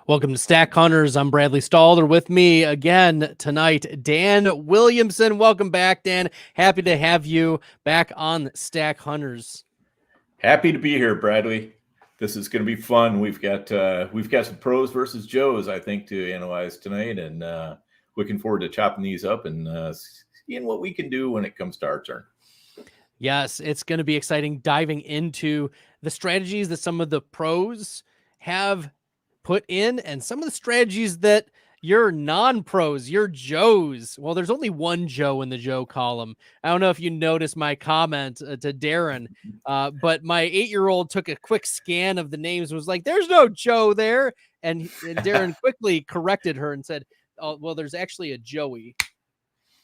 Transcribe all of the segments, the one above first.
Welcome to Stack Hunters. I'm Bradley Stahl. With me again tonight, Dan Williamson. Welcome back, Dan. Happy to have you back on Stack Hunters. Happy to be here, Bradley. This is going to be fun. We've got some pros versus Joes, I think, to analyze tonight, and looking forward to chopping these up and seeing what we can do when it comes to our turn. Yes, it's going to be exciting diving into the strategies that some of the pros have put in and some of the strategies that your non-pros, your Joes. Well, there's only one Joe in the Joe column. I don't know if you noticed my comment to Darren, but my 8-year-old took a quick scan of the names and was like, there's no Joe there. And Darren quickly corrected her and said, oh, well, there's actually a Joey.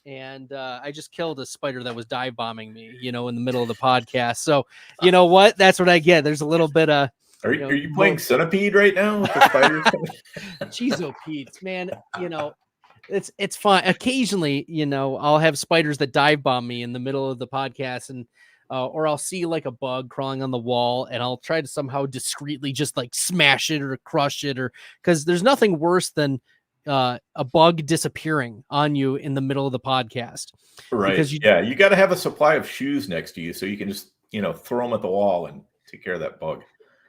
And I just killed a spider that was dive bombing me, in the middle of the podcast. So you know what? That's what I get. There's a little bit of, are you playing Centipede right now with the spiders? Jeez, oh, Pete, man, it's fun. Occasionally, I'll have spiders that dive bomb me in the middle of the podcast, and or I'll see like a bug crawling on the wall, and I'll try to somehow discreetly just like smash it or crush it, or because there's nothing worse than a bug disappearing on you in the middle of the podcast. Right. Because you got to have a supply of shoes next to you so you can just throw them at the wall and take care of that bug.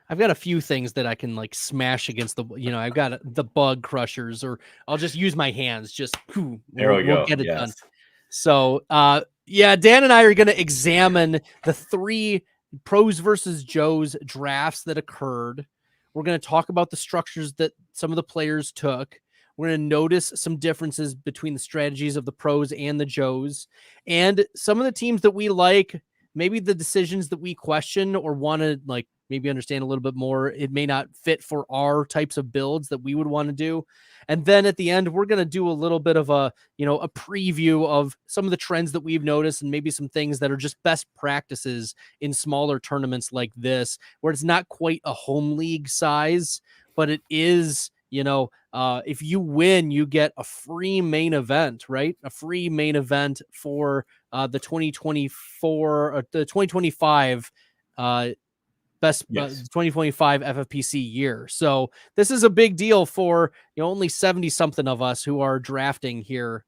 I've got a few things that I can like smash against the, I've got the bug crushers, or I'll just use my hands. Just we'll get it done. So, Dan and I are going to examine the 3 pros versus Joes drafts that occurred. We're going to talk about the structures that some of the players took. We're going to notice some differences between the strategies of the pros and the Joes, and some of the teams that we like, maybe the decisions that we question or want to like maybe understand a little bit more. It may not fit for our types of builds that we would want to do. And then at the end, we're going to do a little bit of a preview of some of the trends that we've noticed, and maybe some things that are just best practices in smaller tournaments like this, where it's not quite a home league size, but it is, if you win, you get a free main event, right? A free main event for the 2024, the 2025, best 2025 FFPC year. So this is a big deal for only 70 something of us who are drafting here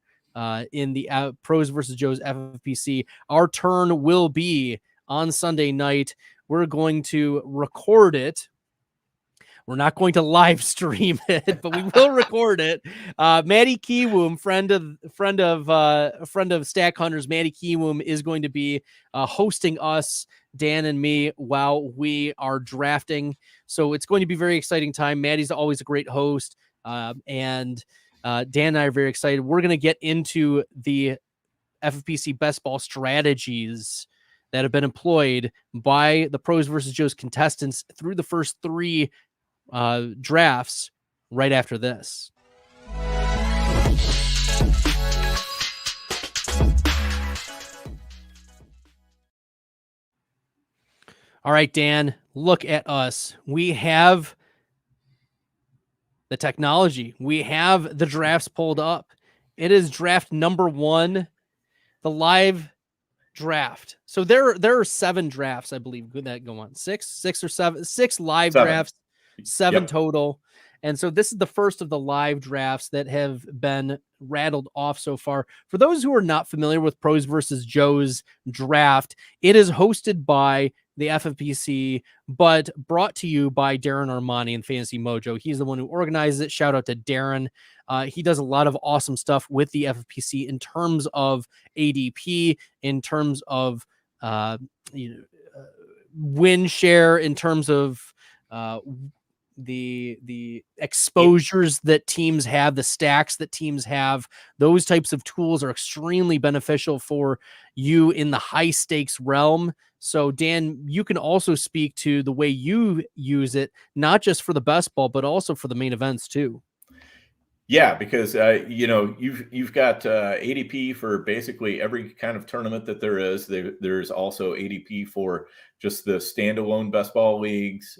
in the pros versus Joes FFPC. Our turn will be on Sunday night. We're going to record it. We're not going to live stream it, but we will record it. Maddie Kiwoom, friend of Stack Hunters, Maddie Kiwoom is going to be hosting us, Dan and me, while we are drafting. So it's going to be a very exciting time. Maddie's always a great host, and Dan and I are very excited. We're going to get into the FFPC best ball strategies that have been employed by the pros versus Joes contestants through the first 3 drafts right after this. All right, Dan, look at us. We have the technology. We have the drafts pulled up. It is draft number 1, the live draft. So there are 7 drafts, I believe, that go on. 6 or 7, 6 live drafts. 7 total. And so this is the first of the live drafts that have been rattled off so far. For those who are not familiar with Pros versus Joes draft, it is hosted by the FFPC, but brought to you by Darren Armani and Fantasy Mojo. He's the one who organizes it. Shout out to Darren. He does a lot of awesome stuff with the FFPC in terms of ADP, in terms of win share, in terms of the exposures that teams have, the stacks that teams have. Those types of tools are extremely beneficial for you in the high stakes realm. So Dan, you can also speak to the way you use it, not just for the best ball, but also for the main events too. Yeah, because you've got ADP for basically every kind of tournament that there is. There's also ADP for just the standalone best ball leagues,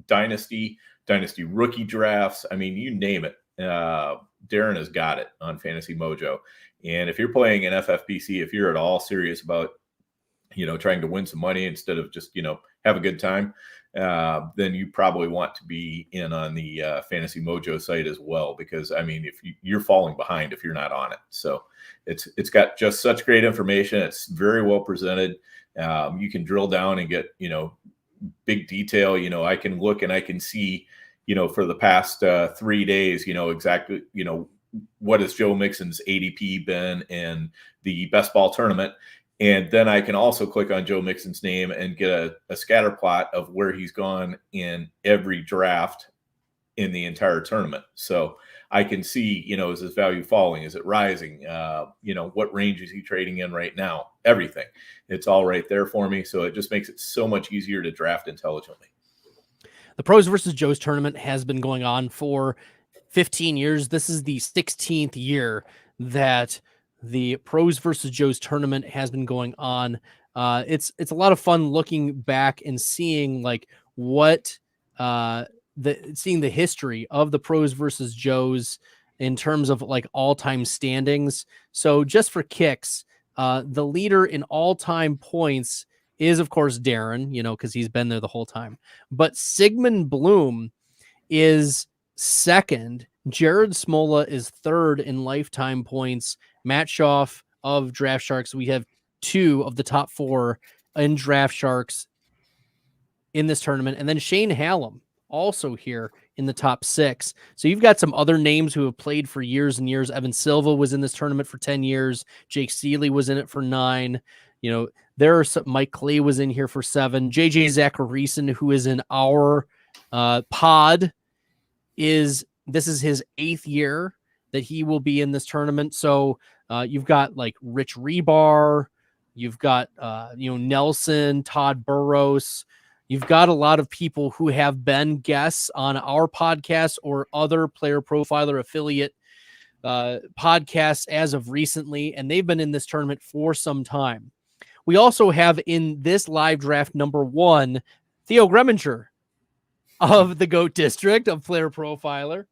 Dynasty rookie drafts. I mean, you name it. Darren has got it on Fantasy Mojo. And if you're playing an FFPC, if you're at all serious about, trying to win some money instead of just, have a good time, then you probably want to be in on the Fantasy Mojo site as well, because I mean, if you're falling behind if you're not on it. So it's got just such great information. It's very well presented. You can drill down and get, big detail. I can look and I can see, for the past 3 days, exactly, what has Joe Mixon's ADP been in the best ball tournament. And then I can also click on Joe Mixon's name and get a scatter plot of where he's gone in every draft in the entire tournament. So I can see, is his value falling? Is it rising? What range is he trading in right now? Everything. It's all right there for me. So it just makes it so much easier to draft intelligently. The Pros versus Joe's tournament has been going on for 15 years. This is the 16th year that the Pros versus Joe's tournament has been going on. It's a lot of fun looking back and seeing like what seeing the history of the Pros versus Joe's in terms of like all-time standings. So just for kicks, the leader in all-time points is of course Darren, because he's been there the whole time. But Sigmund Bloom is second. Jared Smola is third in lifetime points. Matt Schauf of Draft Sharks. We have 2 of the top 4 in Draft Sharks in this tournament. And then Shane Hallam also here in the top 6. So you've got some other names who have played for years and years. Evan Silva was in this tournament for 10 years. Jake Seeley was in it for 9. There are some, Mike Clay was in here for 7. JJ Zachariason, who is in our pod, this is his 8th year that he will be in this tournament. So you've got like Rich Rebar, you've got Nelson, Todd Burrows. You've got a lot of people who have been guests on our podcast or other Player Profiler affiliate podcasts as of recently, and they've been in this tournament for some time. We also have in this live draft number 1, Theo Greminger of the GOAT District of Player Profiler.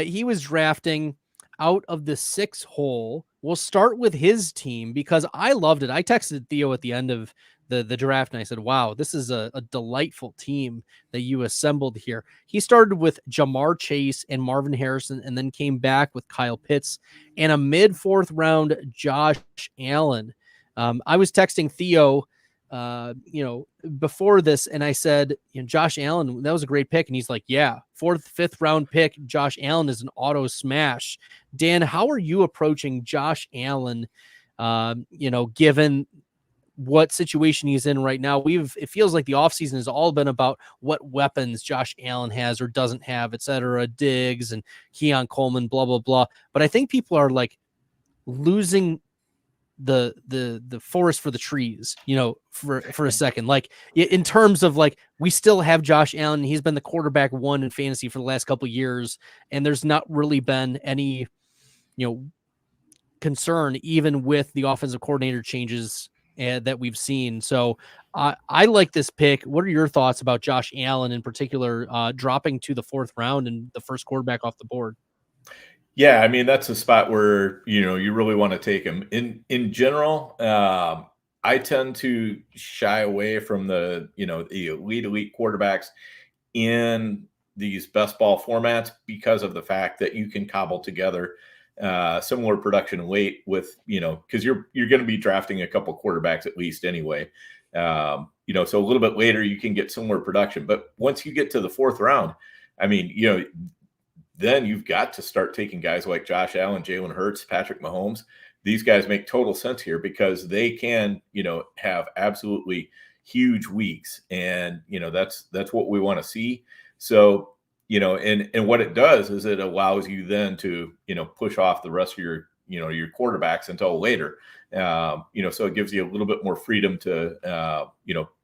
He was drafting out of the 6 hole. We'll start with his team because I loved it. I texted Theo at the end of the draft and I said, wow, this is a delightful team that you assembled here. He started with Jamar Chase and Marvin Harrison and then came back with Kyle Pitts and a mid-4th round Josh Allen. I was texting Theo before this, and I said, Josh Allen, that was a great pick. And he's like, yeah, 4th, 5th round pick. Josh Allen is an auto smash. Dan, how are you approaching Josh Allen? Given what situation he's in right now, it feels like the offseason has all been about what weapons Josh Allen has or doesn't have, et cetera, Diggs and Keon Coleman, blah, blah, blah. But I think people are like losing the forest for the trees, for a second, like in terms of like, we still have Josh Allen. He's been the quarterback 1 in fantasy for the last couple of years. And there's not really been any, concern even with the offensive coordinator changes that we've seen. So I like this pick. What are your thoughts about Josh Allen in particular, dropping to the 4th round and the first quarterback off the board? Yeah, I mean, that's a spot where, you really want to take him. In general, I tend to shy away from the elite quarterbacks in these best ball formats because of the fact that you can cobble together similar production and weight with, because you're going to be drafting a couple quarterbacks at least anyway. So a little bit later you can get similar production. But once you get to the 4th round, I mean, then you've got to start taking guys like Josh Allen, Jalen Hurts, Patrick Mahomes. These guys make total sense here because they can, have absolutely huge weeks. And, that's what we want to see. So, and what it does is it allows you then to, push off the rest of your quarterbacks until later. So it gives you a little bit more freedom to,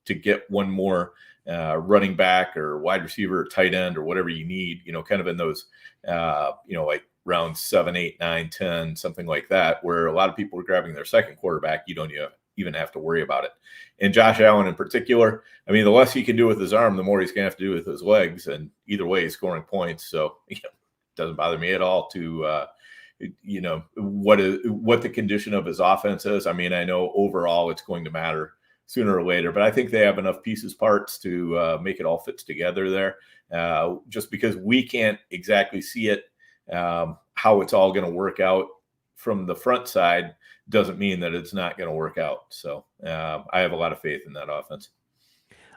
to get one more running back or wide receiver or tight end or whatever you need, kind of in those, like round 7, 8, 9, 10, something like that, where a lot of people are grabbing their second quarterback. You don't even have to worry about it. And Josh Allen in particular, I mean, the less he can do with his arm, the more he's going to have to do with his legs. And either way, he's scoring points. So it doesn't bother me at all to, what the condition of his offense is. I mean, I know overall it's going to matter sooner or later. But I think they have enough parts to make it all fit together there. Just because we can't exactly see it, how it's all going to work out from the front side doesn't mean that it's not going to work out. So I have a lot of faith in that offense.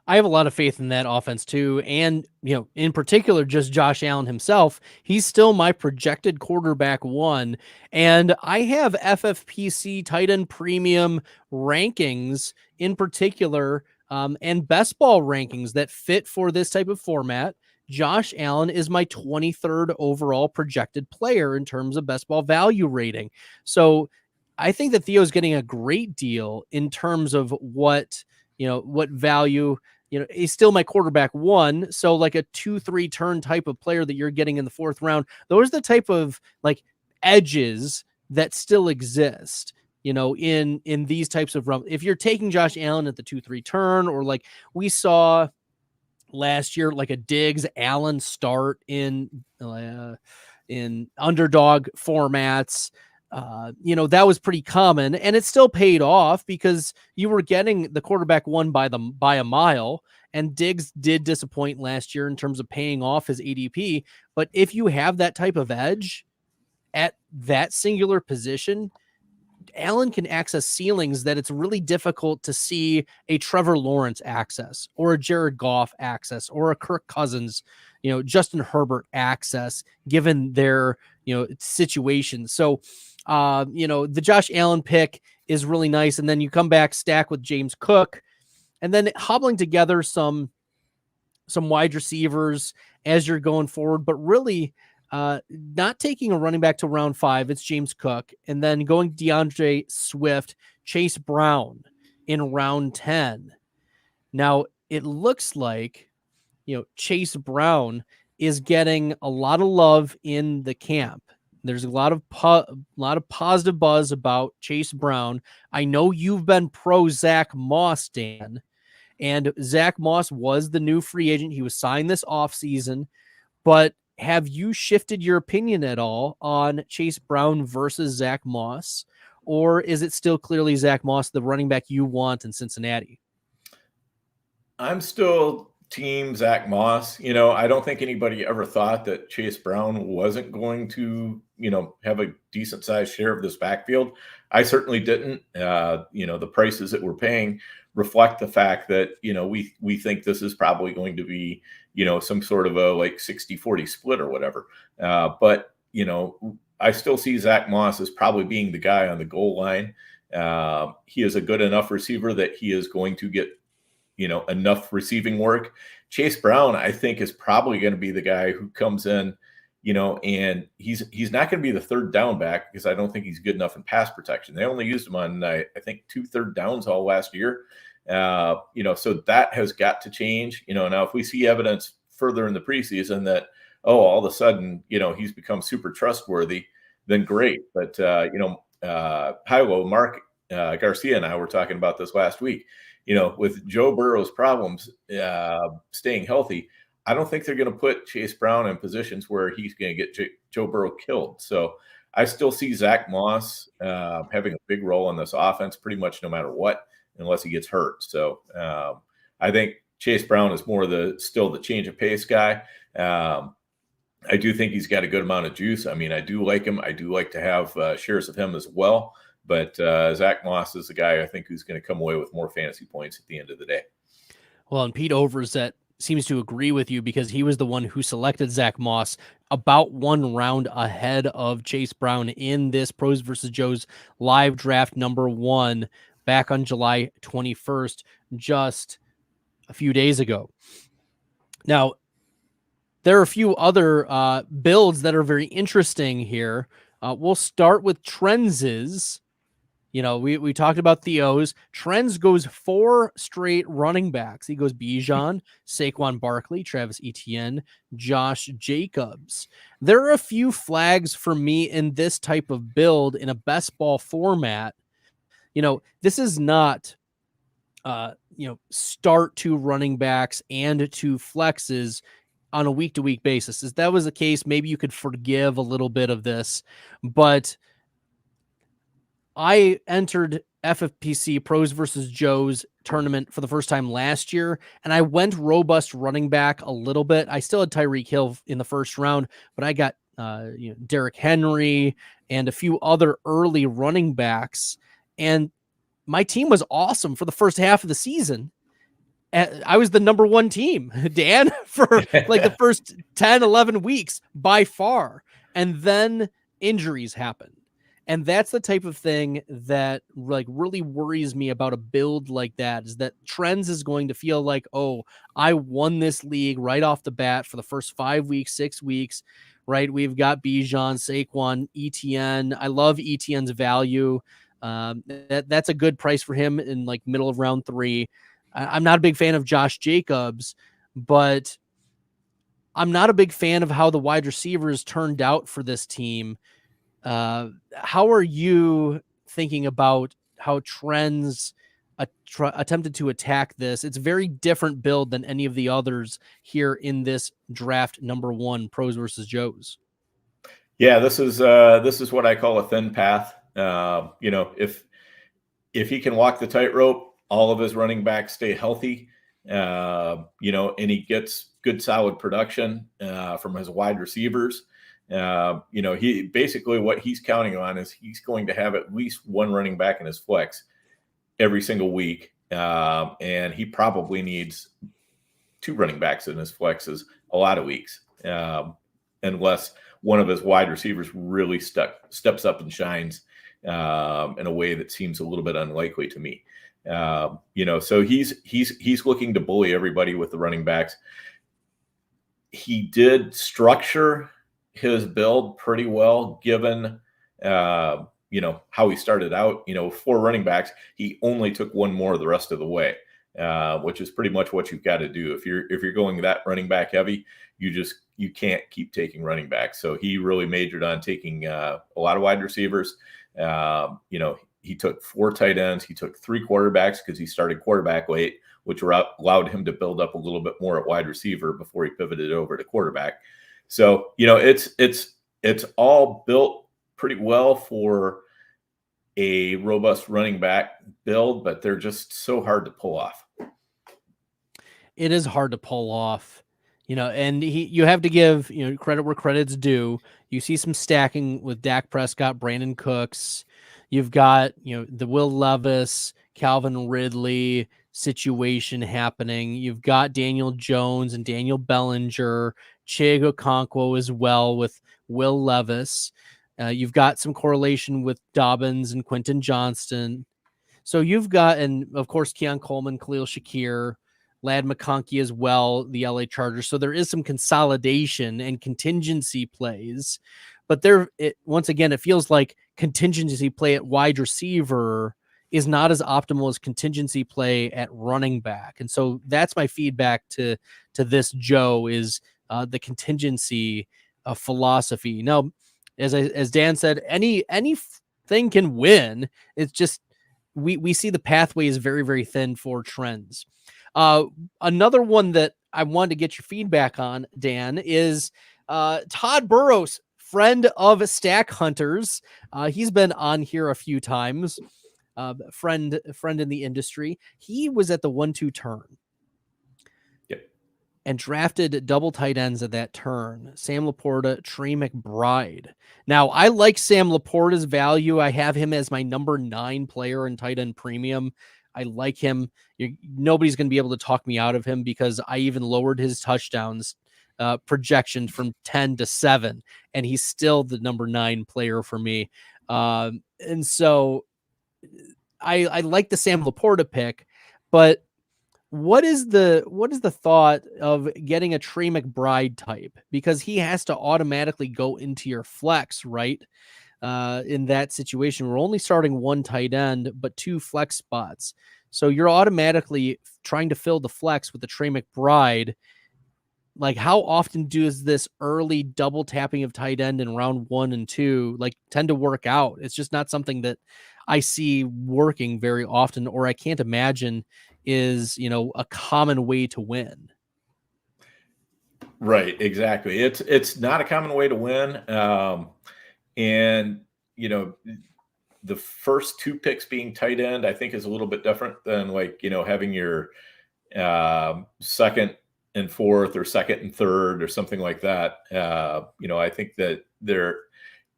I have a lot of faith in that offense too. And, in particular, just Josh Allen himself, he's still my projected quarterback 1. And I have FFPC tight end premium rankings in particular, and best ball rankings that fit for this type of format. Josh Allen is my 23rd overall projected player in terms of best ball value rating. So I think that Theo's getting a great deal in terms of what value. He's still my quarterback 1. So like a 2-3 turn type of player that you're getting in the 4th round. Those are the type of like edges that still exist, in these types of runs. If you're taking Josh Allen at the 2-3 turn, or like we saw last year, like a Diggs Allen start in underdog formats, that was pretty common, and it still paid off because you were getting the quarterback 1 by a mile, and Diggs did disappoint last year in terms of paying off his ADP. But if you have that type of edge at that singular position, Allen can access ceilings that it's really difficult to see a Trevor Lawrence access, or a Jared Goff access, or a Kirk Cousins, Justin Herbert access, given their, situation. So, the Josh Allen pick is really nice. And then you come back, stack with James Cook, and then hobbling together some wide receivers as you're going forward, but really not taking a running back to round 5. It's James Cook, and then going DeAndre Swift, Chase Brown in round 10. Now it looks like, Chase Brown is getting a lot of love in the camp. There's a lot of positive buzz about Chase Brown. I know you've been pro Zach Moss, Dan, and Zach Moss was the new free agent. He was signed this offseason, but have you shifted your opinion at all on Chase Brown versus Zach Moss, or is it still clearly Zach Moss, the running back you want in Cincinnati? I'm still team Zach Moss. I don't think anybody ever thought that Chase Brown wasn't going to, have a decent sized share of this backfield. I certainly didn't. The prices that we're paying reflect the fact that, we think this is probably going to be, some sort of a like 60-40 split or whatever. But I still see Zach Moss as probably being the guy on the goal line. He is a good enough receiver that he is going to get, enough receiving work. Chase Brown, I think, is probably going to be the guy who comes in, and he's not going to be the third down back, because I don't think he's good enough in pass protection. They only used him on, I think, 2 third downs all last year. So that has got to change. Now if we see evidence further in the preseason that, all of a sudden, he's become super trustworthy, then great. But, Mark Garcia and I were talking about this last week. With Joe Burrow's problems staying healthy, I don't think they're going to put Chase Brown in positions where he's going to get Joe Burrow killed. So I still see Zach Moss having a big role in this offense pretty much no matter what, unless he gets hurt. So I think Chase Brown is more still the change of pace guy. I do think he's got a good amount of juice. I mean, I do like him. I do like to have shares of him as well. But Zach Moss is the guy I think who's going to come away with more fantasy points at the end of the day. Well, and Pete Overzet seems to agree with you, because he was the one who selected Zach Moss about 1 round ahead of Chase Brown in this Pros versus Joe's live draft number 1 back on July 21st, just a few days ago. Now, there are a few other builds that are very interesting here. We'll start with Trends'. We talked about Theo's. Trends goes 4 straight running backs. He goes Bijan, Saquon Barkley, Travis Etienne, Josh Jacobs. There are a few flags for me in this type of build in a best ball format. This is not, start 2 running backs and 2 flexes on a week-to-week basis. If that was the case, maybe you could forgive a little bit of this, but I entered FFPC Pros versus Joes tournament for the first time last year, and I went robust running back a little bit. I still had Tyreek Hill in the first round, but I got Derrick Henry and a few other early running backs, and my team was awesome for the first half of the season. I was the number one team, Dan, for like the first 10, 11 weeks by far. And then injuries happened. And that's the type of thing that like really worries me about a build like that, is that Trends is going to feel like, oh, I won this league right off the bat for the first 5 weeks, 6 weeks, right? We've got Bijan, Saquon, ETN. I love ETN's value. That's a good price for him in like middle of round 3. I'm not a big fan of Josh Jacobs, but I'm not a big fan of how the wide receivers turned out for this team. How are you thinking about how Trends attempted to attack this? It's a very different build than any of the others here in this draft number 1, Pros versus Joes. Yeah, this is what I call a thin path. If he can walk the tightrope, all of his running backs stay healthy, and he gets good solid production from his wide receivers. He basically, what he's counting on is he's going to have at least one running back in his flex every single week. And he probably needs 2 running backs in his flexes a lot of weeks, unless one of his wide receivers really steps up and shines in a way that seems a little bit unlikely to me. So he's looking to bully everybody with the running backs. He did structure his build pretty well, given how he started out. 4 running backs, he only took 1 more the rest of the way, which is pretty much what you've got to do if you're going that running back heavy. You can't keep taking running backs. So he really majored on taking a lot of wide receivers. He took 4 tight ends. He took 3 quarterbacks because he started quarterback late, which allowed him to build up a little bit more at wide receiver before he pivoted over to quarterback. So, it's all built pretty well for a robust running back build, but they're just so hard to pull off. It is hard to pull off, and you have to give, credit where credit's due. You see some stacking with Dak Prescott, Brandon Cooks. You've got, the Will Levis, Calvin Ridley situation happening. You've got Daniel Jones and Daniel Bellinger, Chig Okonkwo as well with Will Levis. You've got some correlation with Dobbins and Quentin Johnston. So you've got, and of course, Keon Coleman, Khalil Shakir, Ladd McConkey as well, the LA Chargers. So there is some consolidation and contingency plays. But once again, it feels like contingency play at wide receiver is not as optimal as contingency play at running back. And so that's my feedback to this, Joe, is the contingency philosophy. Now, as Dan said, anything can win. It's just we see the pathway is very, very thin for Trends. Another one that I wanted to get your feedback on, Dan, is Todd Burrows, friend of Stack Hunters. He's been on here a few times. Friend in the industry. He was at the 1-2 turn. Yep. And drafted double tight ends at that turn. Sam Laporta, Trey McBride. Now, I like Sam Laporta's value. I have him as my number 9 player in tight end premium. I like him. Nobody's going to be able to talk me out of him because I even lowered his touchdowns projection from 10 to 7, and he's still the number 9 player for me. And so I like the Sam Laporta pick, but what is the thought of getting a Trey McBride type? Because he has to automatically go into your flex, right? In that situation, we're only starting 1 tight end, but 2 flex spots. So you're automatically trying to fill the flex with the Trey McBride. Like, how often does this early double tapping of tight end in round 1 and 2 tend to work out? It's just not something that I see working very often, or I can't imagine is, a common way to win. Right. Exactly. It's not a common way to win. And, the first 2 picks being tight end, I think is a little bit different than like, having your second and fourth or second and third or something like that. I think that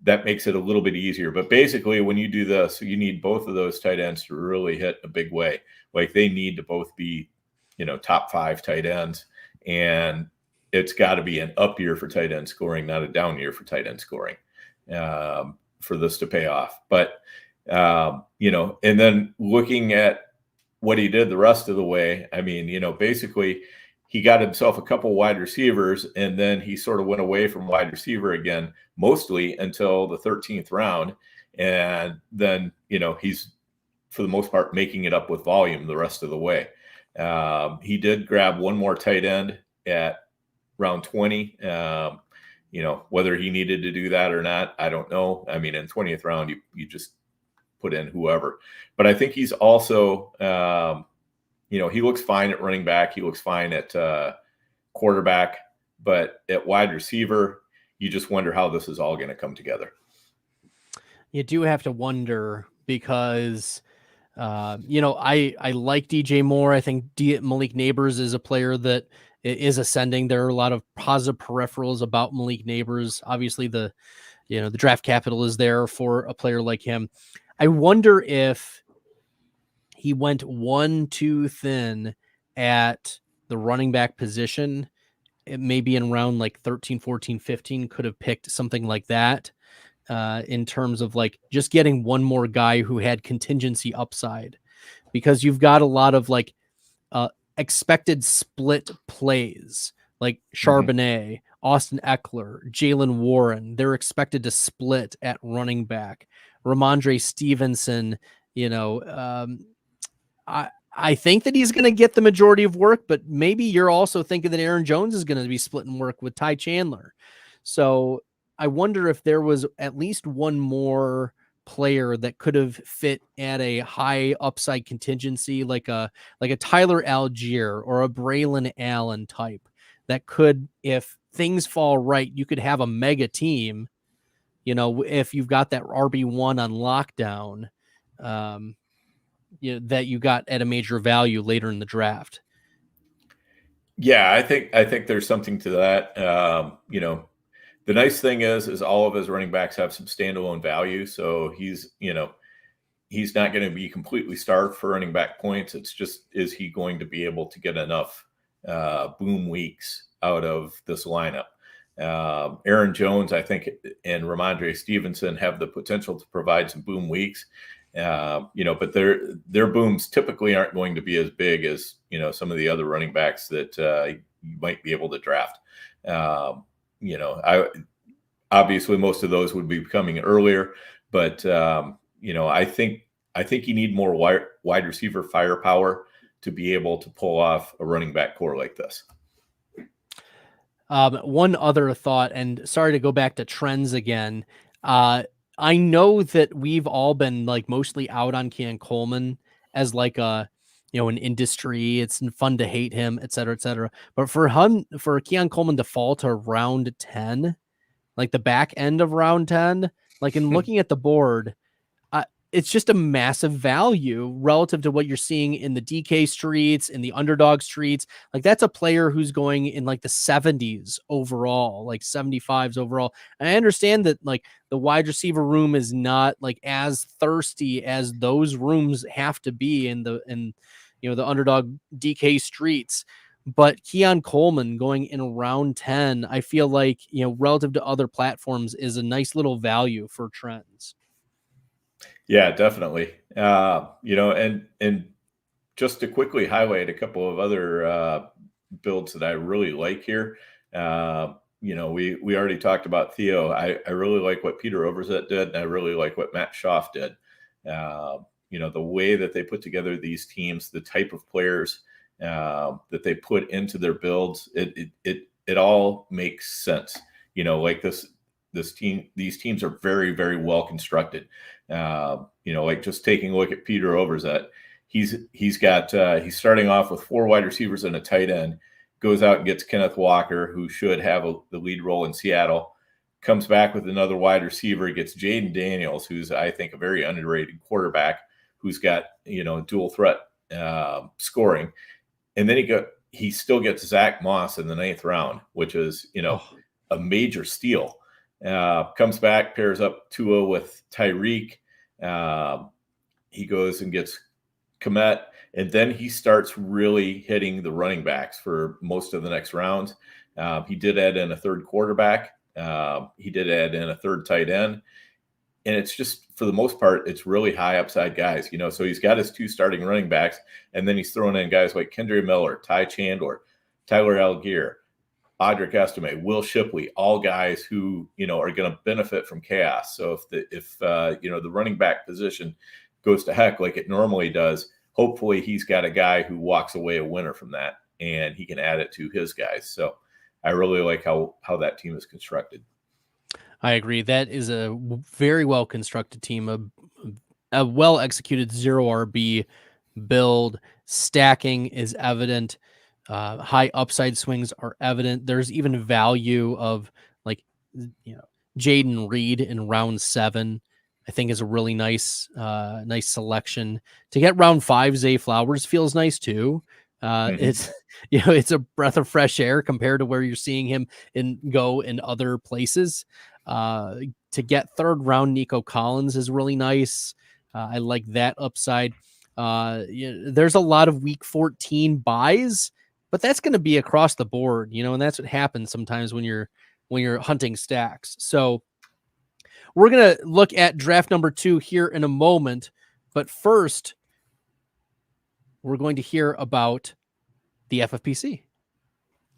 that makes it a little bit easier. But basically, when you do this, you need both of those tight ends to really hit a big way. Like they need to both be, top 5 tight ends, and it's got to be an up year for tight end scoring, not a down year for tight end scoring, for this to pay off. But and then looking at what he did the rest of the way, I mean, basically he got himself a couple wide receivers, and then he sort of went away from wide receiver again, mostly until the 13th round. And then, he's for the most part making it up with volume the rest of the way. He did grab one more tight end at round 20. Whether he needed to do that or not, I don't know. I mean, in 20th round, you just put in whoever. But I think he's also, he looks fine at running back. He looks fine at quarterback. But at wide receiver, you just wonder how this is all going to come together. You do have to wonder because, I like DJ Moore. I think Malik Neighbors is a player that is ascending. There are a lot of positive peripherals about Malik Neighbors. Obviously, the draft capital is there for a player like him. I wonder if he went 1 too thin at the running back position. It maybe in round like 13, 14, 15 could have picked something like that, in terms of like just getting one more guy who had contingency upside, because you've got a lot of like expected split plays like Charbonnet, Austin Eckler, Jalen Warren. They're expected to split at running back. Ramondre Stevenson, I think that he's going to get the majority of work, but maybe you're also thinking that Aaron Jones is going to be splitting work with Ty Chandler. So I wonder if there was at least one more player that could have fit at a high upside contingency, like a Tyler Algier or a Braylon Allen type that could, if things fall right, you could have a mega team, if you've got that RB1 on lockdown, that you got at a major value later in the draft. Yeah, I think there's something to that. The nice thing is all of his running backs have some standalone value. So he's not going to be completely starved for running back points. It's just, is he going to be able to get enough boom weeks out of this lineup? Aaron Jones, I think, and Ramondre Stevenson have the potential to provide some boom weeks. But their booms typically aren't going to be as big as, some of the other running backs that you might be able to draft. Obviously most of those would be coming earlier, but I think you need more wide receiver firepower to be able to pull off a running back core like this. One other thought, and sorry to go back to trends again. I know that we've all been like mostly out on Keon Coleman as like an industry. It's fun to hate him, et cetera, et cetera. But for Keon Coleman to fall to round 10, like the back end of round 10, like in looking at the board, it's just a massive value relative to what you're seeing in the DK streets, in the underdog streets. Like that's a player who's going in like the 70s overall, like 75s overall. And I understand that like the wide receiver room is not like as thirsty as those rooms have to be in the underdog DK streets. But Keon Coleman going in round 10, I feel like, relative to other platforms is a nice little value for trends. Yeah, definitely. And just to quickly highlight a couple of other builds that I really like here. We already talked about Theo. I really like what Peter Overzet did, and I really like what Matt Schaaf did. The way that they put together these teams, the type of players that they put into their builds, it all makes sense. Like these teams are very, very well constructed. Like just taking a look at Peter Overzet, he's starting off with 4 wide receivers and a tight end, goes out and gets Kenneth Walker, who should have the lead role in Seattle, comes back with another wide receiver. He gets Jaden Daniels, who's, I think, a very underrated quarterback who's got, dual threat scoring. And then he still gets Zach Moss in the 9th round, which is, a major steal. Comes back, pairs up Tua with Tyreek. He goes and gets Komet, and then he starts really hitting the running backs for most of the next rounds. He did add in a 3rd quarterback. He did add in a 3rd tight end. And it's just, for the most part, it's really high upside guys, so he's got his 2 starting running backs, and then he's throwing in guys like Kendre Miller, Ty Chandler, Tyler Algier, Audric Estime, Will Shipley, all guys who, are going to benefit from chaos. So if the running back position goes to heck like it normally does, hopefully he's got a guy who walks away a winner from that, and he can add it to his guys. So I really like how that team is constructed. I agree. That is a very well constructed team, a well executed 0 RB build. Stacking is evident. High upside swings are evident. There's even value of Jaden Reed in round 7. I think is a really nice selection. To get round 5, Zay Flowers feels nice too. It's it's a breath of fresh air compared to where you're seeing him go in other places. To get 3rd round Nico Collins is really nice. I like that upside. There's a lot of week 14 buys, but that's going to be across the board, and that's what happens sometimes when you're hunting stacks. So we're going to look at draft number 2 here in a moment, but first we're going to hear about the FFPC.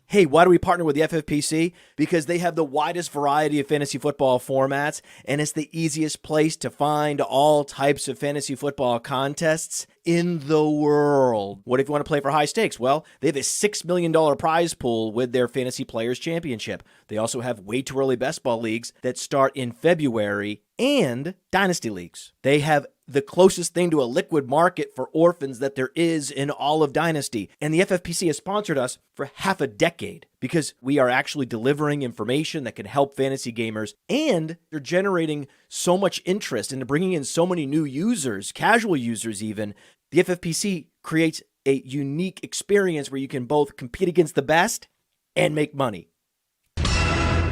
Hey, why do we partner with the FFPC? Because they have the widest variety of fantasy football formats, and it's the easiest place to find all types of fantasy football contests in the world. What if you want to play for high stakes? Well, they have a $6 million prize pool with their Fantasy Players Championship. They also have way too early best ball leagues that start in February and Dynasty leagues. They have the closest thing to a liquid market for orphans that there is in all of Dynasty. And the FFPC has sponsored us for half a decade because we are actually delivering information that can help fantasy gamers, and they're generating so much interest and bringing in so many new users, casual users even. The FFPC creates a unique experience where you can both compete against the best and make money.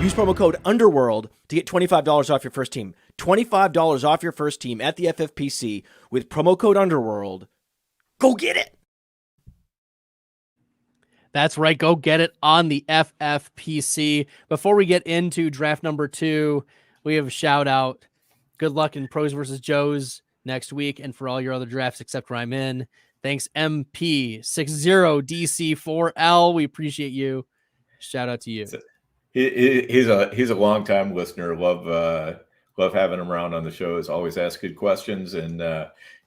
Use promo code UNDERWORLD to get $25 off your first team. $25 off your first team at the FFPC with promo code UNDERWORLD. Go get it! That's right. Go get it on the FFPC. Before we get into draft number 2, we have a shout out. Good luck in Pros versus Joes next week and for all your other drafts except where I'm in. Thanks, MP60DC4L. We appreciate you. Shout out to you. He's a long-time listener. Love having him around on the show. He's always asks good questions, and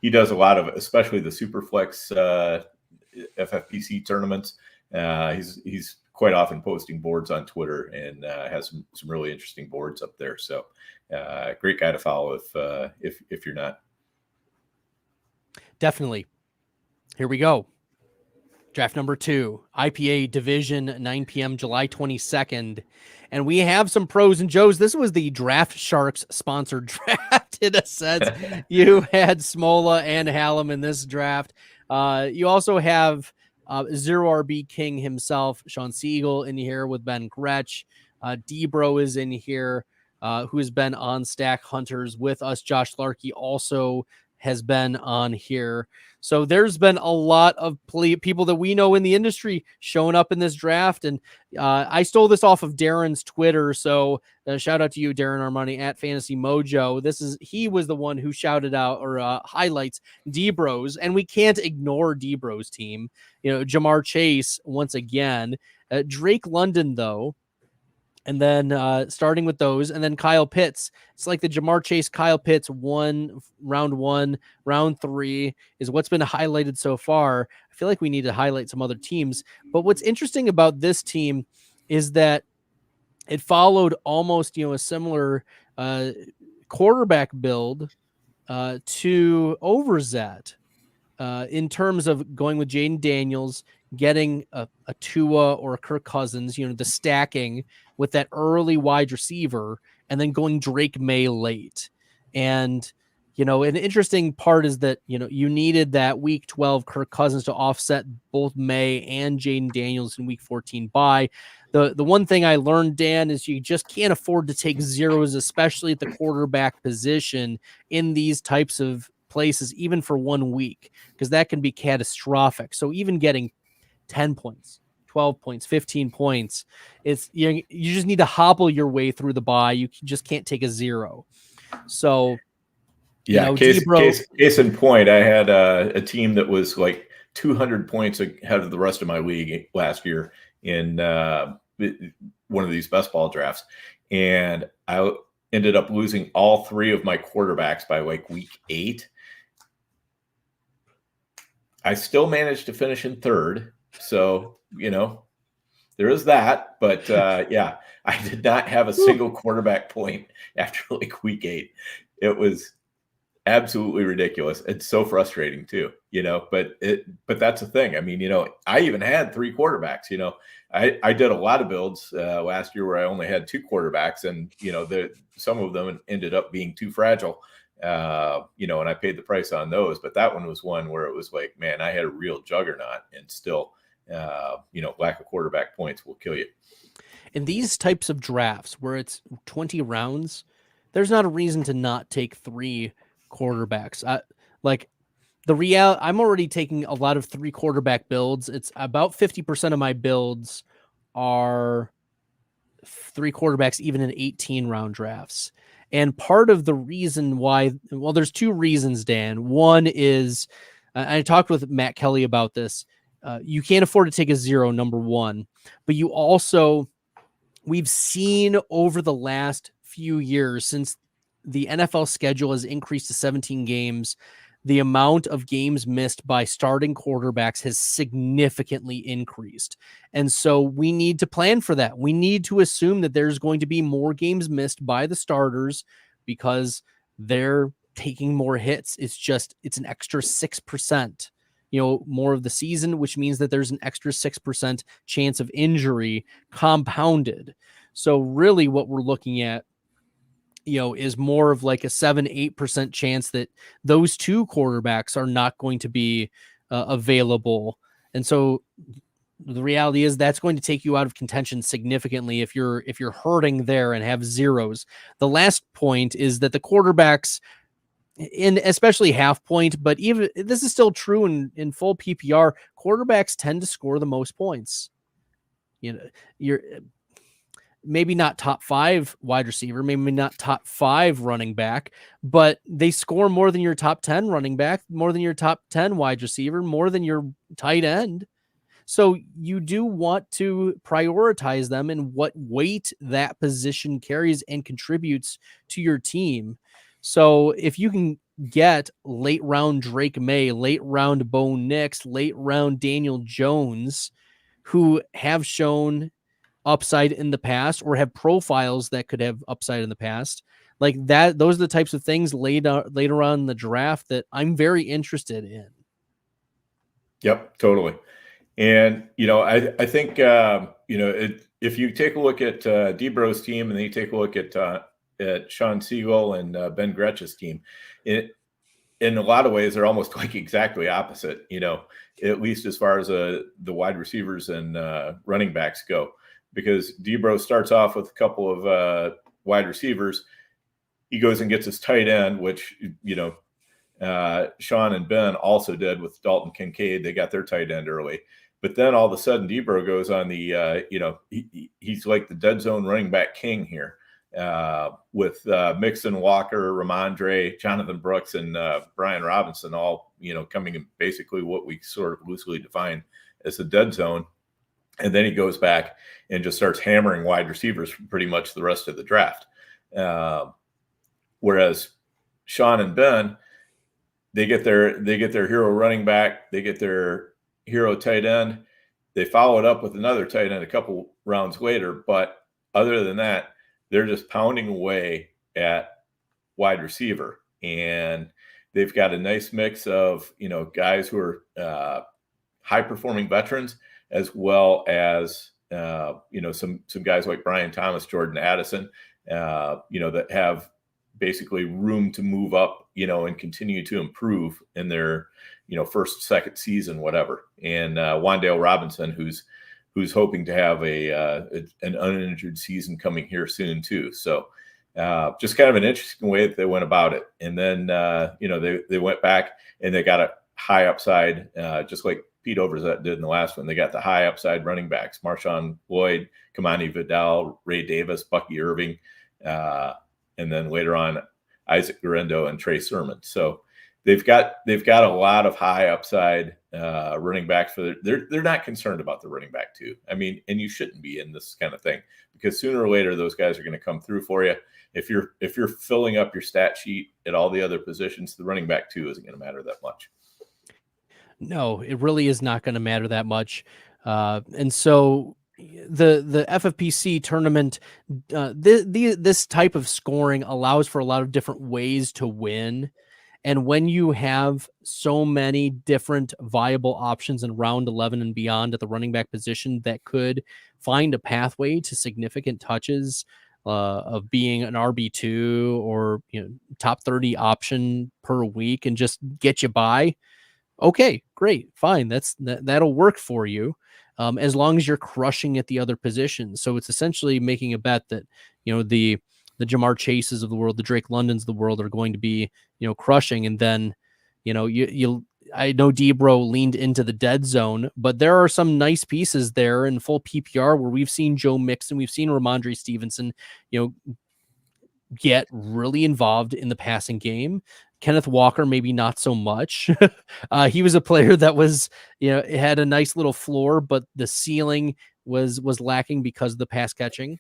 he does a lot of, especially the Superflex FFPC tournaments. He's quite often posting boards on Twitter and has some really interesting boards up there. So great guy to follow if you're not. Definitely. Here we go. Draft number 2, IPA Division, 9 p.m., July 22nd. And we have some pros and Joes. This was the Draft Sharks sponsored draft in a sense. You had Smola and Hallam in this draft. You also have 0 RB King himself, Sean Siegel, in here with Ben Gretsch. Debro is in here, who has been on Stack Hunters with us. Josh Larkey also has been on here. So there's been a lot of people that we know in the industry showing up in this draft. And I stole this off of Darren's Twitter. So shout out to you, Darren Armani at Fantasy Mojo. He was the one who shouted out or highlights Debro's, and we can't ignore Debro's team. Jamar Chase once again, Drake London though. And then starting with those, and then Kyle Pitts. It's like the Jamar Chase, Kyle Pitts round 1, round 3 is what's been highlighted so far. I feel like we need to highlight some other teams. But what's interesting about this team is that it followed almost, a similar quarterback build to Overzet in terms of going with Jaden Daniels, getting a Tua or a Kirk Cousins, the stacking with that early wide receiver, and then going Drake May late. And, an interesting part is that, you needed that week 12 Kirk Cousins to offset both May and Jaden Daniels in week 14 bye. The one thing I learned, Dan, is you just can't afford to take zeros, especially at the quarterback position in these types of places, even for 1 week, because that can be catastrophic. So even getting 10 points, 12 points, 15 points, you just need to hobble your way through the bye. You just can't take a zero. So, yeah, case in point, I had a team that was like 200 points ahead of the rest of my league last year in one of these best ball drafts, and I ended up losing all 3 of my quarterbacks by like week 8. I still managed to finish in 3rd, so there is that. But yeah, I did not have a single quarterback point after like week 8. It was absolutely ridiculous. It's so frustrating too, but that's the thing. I mean, I even had 3 quarterbacks. I did a lot of builds last year where I only had 2 quarterbacks, and some of them ended up being too fragile. And I paid the price on those, but that one was one where it was like, man, I had a real juggernaut, and still, lack of quarterback points will kill you. In these types of drafts where it's 20 rounds, there's not a reason to not take 3 quarterbacks. I'm already taking a lot of 3 quarterback builds. It's about 50% of my builds are 3 quarterbacks, even in 18 round drafts. And part of the reason why, well, there's 2 reasons, Dan. One is, I talked with Matt Kelly about this. You can't afford to take a zero, number one, but we've seen over the last few years, since the NFL schedule has increased to 17 games, the amount of games missed by starting quarterbacks has significantly increased. And so we need to plan for that. We need to assume that there's going to be more games missed by the starters because they're taking more hits. It's an extra 6%, more of the season, which means that there's an extra 6% chance of injury compounded. So really what we're looking at, is more of like a 7-8% chance that those 2 quarterbacks are not going to be available. And so the reality is that's going to take you out of contention significantly if you're hurting there and have zeros. The last point is that the quarterbacks, in especially half point, but even this is still true in full PPR, quarterbacks tend to score the most points. You're maybe not top 5 wide receiver, maybe not top 5 running back, but they score more than your top 10 running back, more than your top 10 wide receiver, more than your tight end. So you do want to prioritize them and what weight that position carries and contributes to your team. So if you can get late round Drake May, late round Bo Nix, late round Daniel Jones, who have shown upside in the past or have profiles that could have upside in the past, like that, those are the types of things later on in the draft that I'm very interested in. Yep, totally. And I think if you take a look at Debro's team, and then you take a look at Sean Siegel and Ben Gretsch's team, in a lot of ways they're almost like exactly opposite, at least as far as the wide receivers and running backs go. Because Debro starts off with a couple of wide receivers. He goes and gets his tight end, which, Sean and Ben also did with Dalton Kincaid. They got their tight end early. But then all of a sudden, Debro goes on the, he's like the dead zone running back king here with Mixon, Walker, Ramondre, Jonathan Brooks, and Brian Robinson, all, coming in basically what we sort of loosely define as the dead zone. And then he goes back and just starts hammering wide receivers for pretty much the rest of the draft. Whereas Sean and Ben, they get their hero running back, they get their hero tight end, they follow it up with another tight end a couple rounds later. But other than that, they're just pounding away at wide receiver. And they've got a nice mix of, guys who are high performing veterans, as well as, some guys like Brian Thomas, Jordan Addison, that have basically room to move up, and continue to improve in their, first, second season, whatever. And Wan'Dale Robinson, who's hoping to have an uninjured season coming here soon too. So just kind of an interesting way that they went about it. And then, they went back and they got a high upside, just like Pete Overzet did in the last one. They got the high upside running backs, Marshawn Lloyd, Kamani Vidal, Ray Davis, Bucky Irving, and then later on, Isaac Garendo and Trey Sermon. So they've got a lot of high upside running backs. They're not concerned about the running back too. I mean, and you shouldn't be in this kind of thing, because sooner or later those guys are going to come through for you. If you're filling up your stat sheet at all the other positions, the running back too isn't going to matter that much. No, it really is not going to matter that much. And so the FFPC tournament, this type of scoring allows for a lot of different ways to win. And when you have so many different viable options in round 11 and beyond at the running back position that could find a pathway to significant touches of being an RB2 or top 30 option per week and just get you by, okay, great, fine, that'll work for you. As long as you're crushing at the other positions. So it's essentially making a bet that, the Jamar Chases of the world, the Drake Londons of the world are going to be, crushing. And then, I know Debro leaned into the dead zone, but there are some nice pieces there in full PPR where we've seen Joe Mixon, we've seen Ramondre Stevenson, get really involved in the passing game. Kenneth Walker, maybe not so much. He was a player that was, had a nice little floor, but the ceiling was lacking because of the pass catching.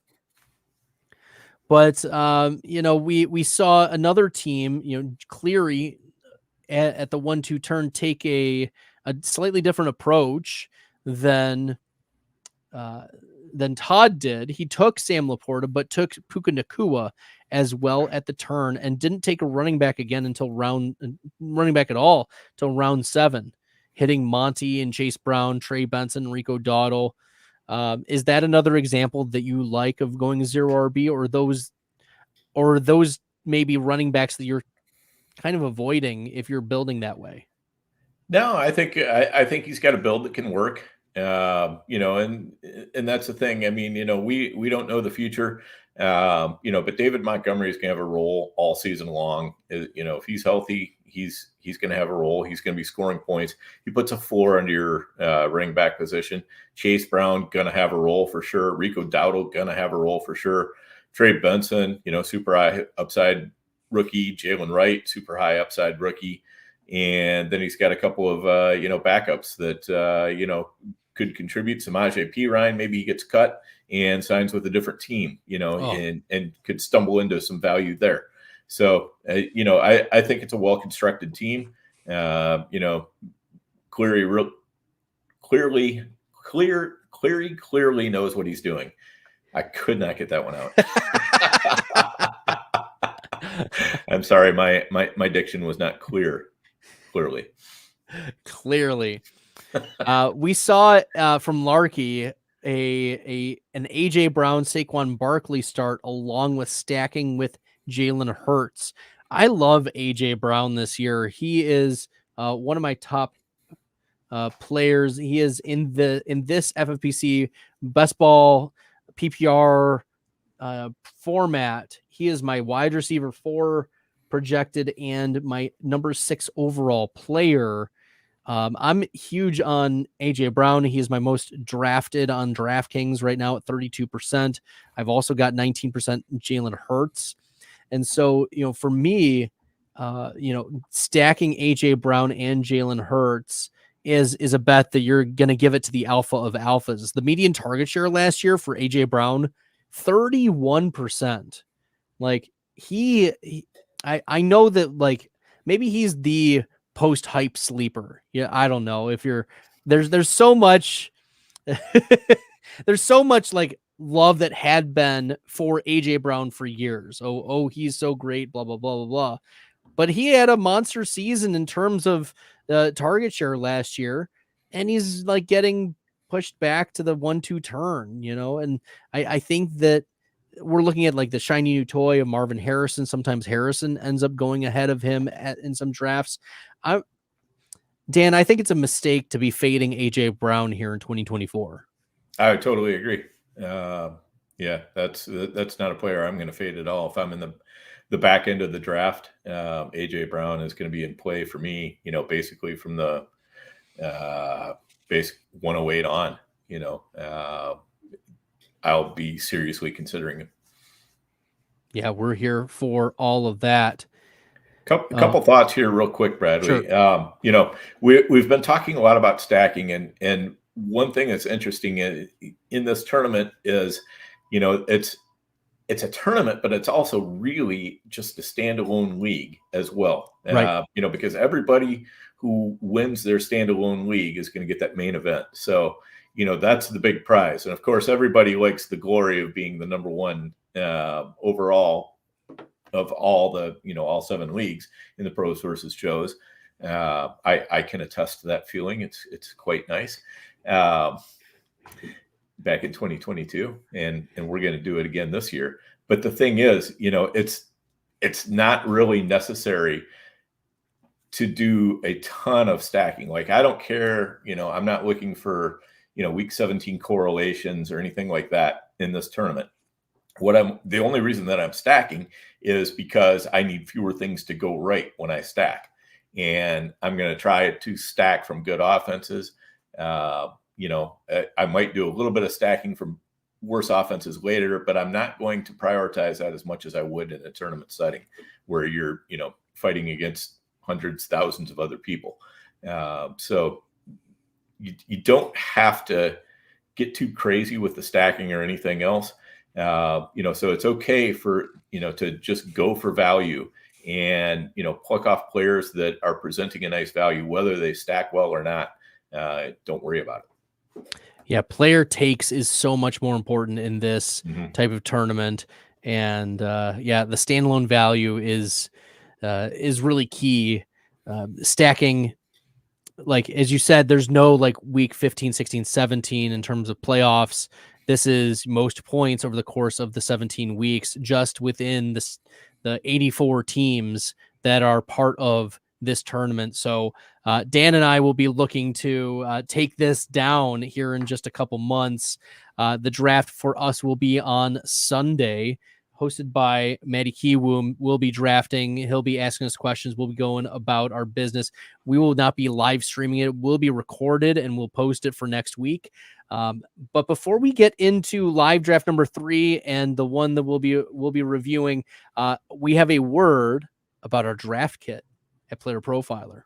But, we saw another team, Cleary at the 1-2 turn take a slightly different approach than Todd did. He took Sam Laporta, but took Puka Nacua as well at the turn and didn't take a running back again until round 7, hitting Monty and Chase Brown, Trey Benson, Rico Dowdle. Is that another example that you like of going 0 RB, or those maybe running backs that you're kind of avoiding if you're building that way? No, I think he's got a build that can work. And that's the thing. I mean, we don't know the future, but David Montgomery is going to have a role all season long. If he's healthy, he's going to have a role. He's going to be scoring points. He puts a floor under your running back position. Chase Brown going to have a role for sure. Rico Dowdle going to have a role for sure. Trey Benson, super high upside rookie. Jalen Wright, super high upside rookie. And then he's got a couple of, backups that, could contribute. Samaje Perine, maybe he gets cut and signs with a different team, and could stumble into some value there. So, I think it's a well-constructed team. Cleary clearly knows what he's doing. I could not get that one out. I'm sorry. My diction was not clear. Clearly. We saw from Larky an AJ Brown, Saquon Barkley start along with stacking with Jalen Hurts. I love AJ Brown this year. He is one of my top players. He is in this FFPC best ball PPR format. He is my wide receiver 4 projected and my number 6 overall player. I'm huge on AJ Brown. He is my most drafted on DraftKings right now at 32%. I've also got 19% Jalen Hurts. And so, for me, stacking AJ Brown and Jalen Hurts is a bet that you're going to give it to the alpha of alphas. The median target share last year for AJ Brown, 31%. Like I know that like maybe he's the post hype sleeper. Yeah. I don't know if there's so much, there's so much like love that had been for AJ Brown for years. Oh, he's so great, blah, blah, blah, blah, blah. But he had a monster season in terms of target share last year. And he's like getting pushed back to the 1-2 turn, and I think that we're looking at like the shiny new toy of Marvin Harrison. Sometimes Harrison ends up going ahead of him in some drafts. Dan, I think it's a mistake to be fading AJ Brown here in 2024. I totally agree. Yeah, that's not a player I'm going to fade at all. If I'm in the back end of the draft, AJ Brown is going to be in play for me, basically from the basic 108 on, I'll be seriously considering him. Yeah, we're here for all of that. Couple thoughts here real quick, Bradley. Sure. We've been talking a lot about stacking, and one thing that's interesting in this tournament is, it's a tournament, but it's also really just a standalone league as well. Right. Because everybody who wins their standalone league is going to get that main event. So, that's the big prize. And of course, everybody likes the glory of being the number one overall of all the, all 7 leagues in the pros versus shows. I can attest to that feeling. It's quite nice. Back in 2022, and we're going to do it again this year. But the thing is, it's not really necessary to do a ton of stacking. Like, I don't care, I'm not looking for, week 17 correlations or anything like that in this tournament. The only reason that I'm stacking is because I need fewer things to go right when I stack. And I'm going to try to stack from good offenses. I might do a little bit of stacking from worse offenses later, but I'm not going to prioritize that as much as I would in a tournament setting where you're, fighting against hundreds, thousands of other people. So you don't have to get too crazy with the stacking or anything else. So it's okay for, to just go for value and, pluck off players that are presenting a nice value, whether they stack well or not. Don't worry about it. Yeah, player takes is so much more important in this type of tournament, and the standalone value is really key. Stacking, like as you said, there's no like week 15, 16, 17 in terms of playoffs. This is most points over the course of the 17 weeks, just within the 84 teams that are part of this tournament. So Dan and I will be looking to take this down here in just a couple months. The draft for us will be on Sunday, hosted by Matty Kiwoom. We'll be drafting. He'll be asking us questions. We'll be going about our business. We will not be live streaming it. It will be recorded and we'll post it for next week. But before we get into live draft number 3 and the one that we'll be reviewing, we have a word about our draft kit at Player Profiler.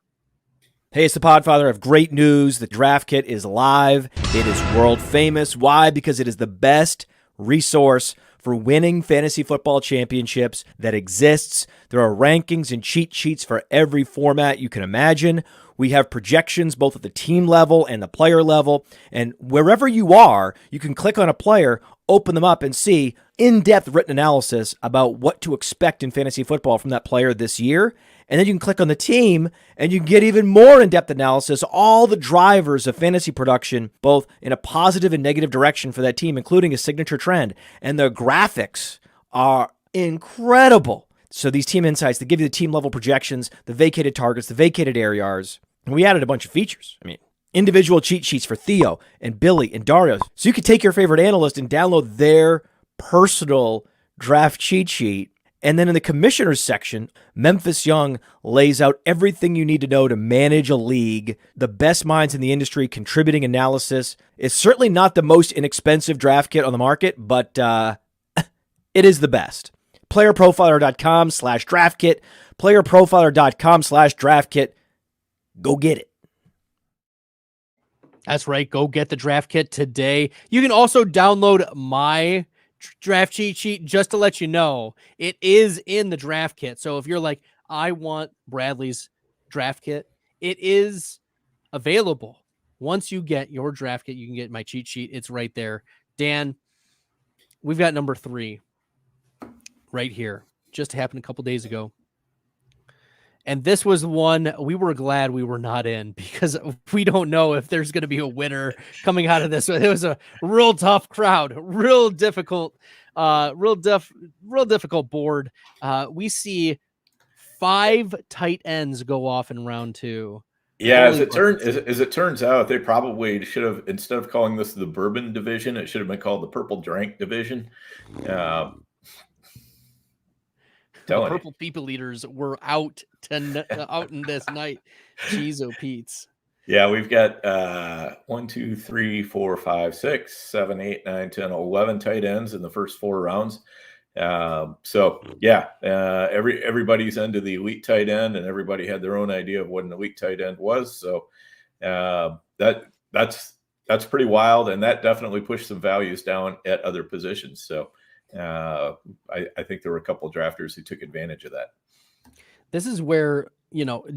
Hey, it's the Podfather. I have great news. The draft kit is live. It is world famous. Why? Because it is the best resource for winning fantasy football championships that exists. There are rankings and cheat sheets for every format you can imagine. We have projections both at the team level and the player level. And wherever you are, you can click on a player, open them up, and see in-depth written analysis about what to expect in fantasy football from that player this year. And then you can click on the team, and you can get even more in-depth analysis, all the drivers of fantasy production, both in a positive and negative direction for that team, including a signature trend. And the graphics are incredible. So these team insights, they give you the team-level projections, the vacated targets, the vacated ARs. And we added a bunch of features. I mean, individual cheat sheets for Theo and Billy and Dario. So you could take your favorite analyst and download their personal draft cheat sheet. And then in the commissioners section, Memphis Young lays out everything you need to know to manage a league. The best minds in the industry contributing analysis. It's certainly not the most inexpensive draft kit on the market, but it is the best. Playerprofiler.com/draft kit. Playerprofiler.com/draft kit. Go get it. That's right. Go get the draft kit today. You can also download my draft cheat sheet. Just to let you know, it is in the draft kit. So if you're like, I want Bradley's draft kit, it is available. Once you get your draft kit, you can get my cheat sheet. It's right there. Dan, we've got number 3 right here. Just happened a couple days ago. And this was one we were glad we were not in, because we don't know if there's going to be a winner coming out of this. It was a real tough crowd, real difficult real difficult board. We see 5 tight ends go off in round 2. Yeah, as it turns out, they probably should have, instead of calling this the bourbon division, it should have been called the purple drink division. The purple people eaters were out in this night. Jeez, oh Pete's. Yeah, we've got 1, 2, 3, 4, 5, 6, 7, 8, 9, 10, 11 tight ends in the first 4 rounds. So yeah, everybody's into the elite tight end, and everybody had their own idea of what an elite tight end was. So that's pretty wild, and that definitely pushed some values down at other positions. So I think there were a couple of drafters who took advantage of that. This is where,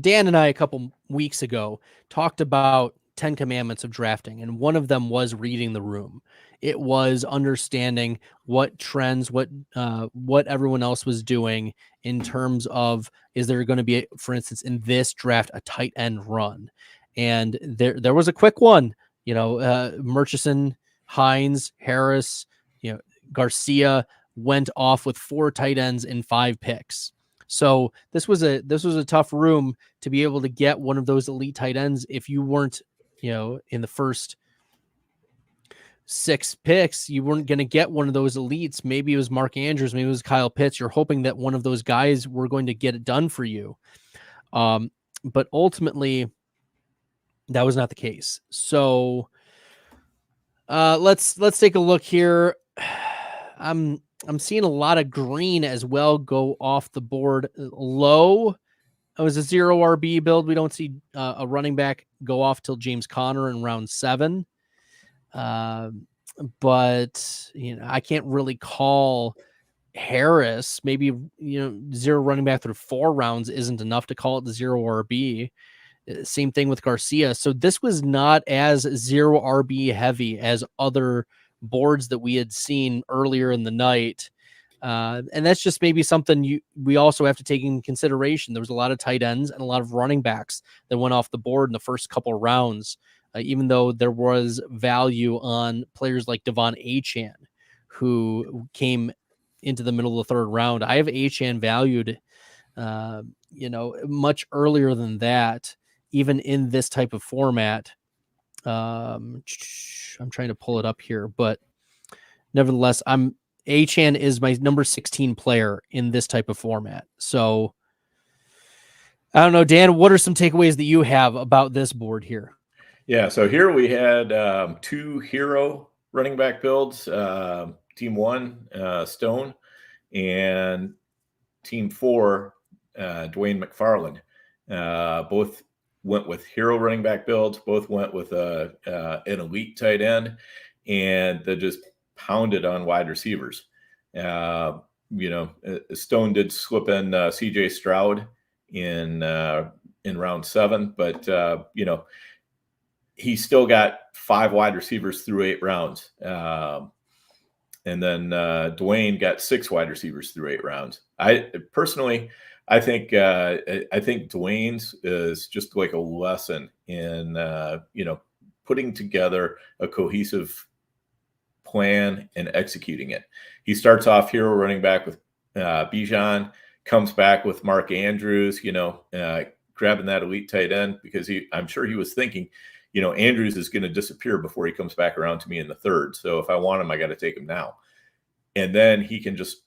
Dan and I a couple weeks ago talked about 10 commandments of drafting, and one of them was reading the room. It was understanding what trends, what everyone else was doing in terms of, is there going to be, for instance, in this draft, a tight end run? And there was a quick one, Murchison, Hines, Harris, Garcia went off with 4 tight ends in 5 picks. So this was a tough room to be able to get one of those elite tight ends. If you weren't, in the first 6 picks, you weren't going to get one of those elites. Maybe it was Mark Andrews, maybe it was Kyle Pitts. You're hoping that one of those guys were going to get it done for you. But ultimately that was not the case. So let's take a look here. I'm seeing a lot of green as well go off the board low. It was a 0 RB build. We don't see a running back go off till James Conner in round 7. But I can't really call Harris. Maybe 0 running back through 4 rounds isn't enough to call it the 0 RB. Same thing with Garcia. So this was not as 0 RB heavy as other boards that we had seen earlier in the night. And that's just maybe something we also have to take in consideration. There was a lot of tight ends and a lot of running backs that went off the board in the first couple of rounds, even though there was value on players like Devon Achane, who came into the middle of the 3rd round. I have Achane valued, much earlier than that, even in this type of format. I'm trying to pull it up here, but nevertheless, Achane is my number 16 player in this type of format. So I don't know, Dan, what are some takeaways that you have about this board here? Yeah. So here we had 2 hero running back builds, team 1, Stone, and team 4, Dwayne McFarland. Both went with hero running back builds. Both went with an elite tight end, and they just pounded on wide receivers. Stone did slip in CJ Stroud in round 7, but he still got 5 wide receivers through 8 rounds. And then Dwayne got 6 wide receivers through 8 rounds. I think Dwayne's is just like a lesson in putting together a cohesive plan and executing it. He starts off hero running back with Bijan, comes back with Mark Andrews, grabbing that elite tight end, because I'm sure he was thinking, Andrews is going to disappear before he comes back around to me in the 3rd. So if I want him, I got to take him now. And then he can just,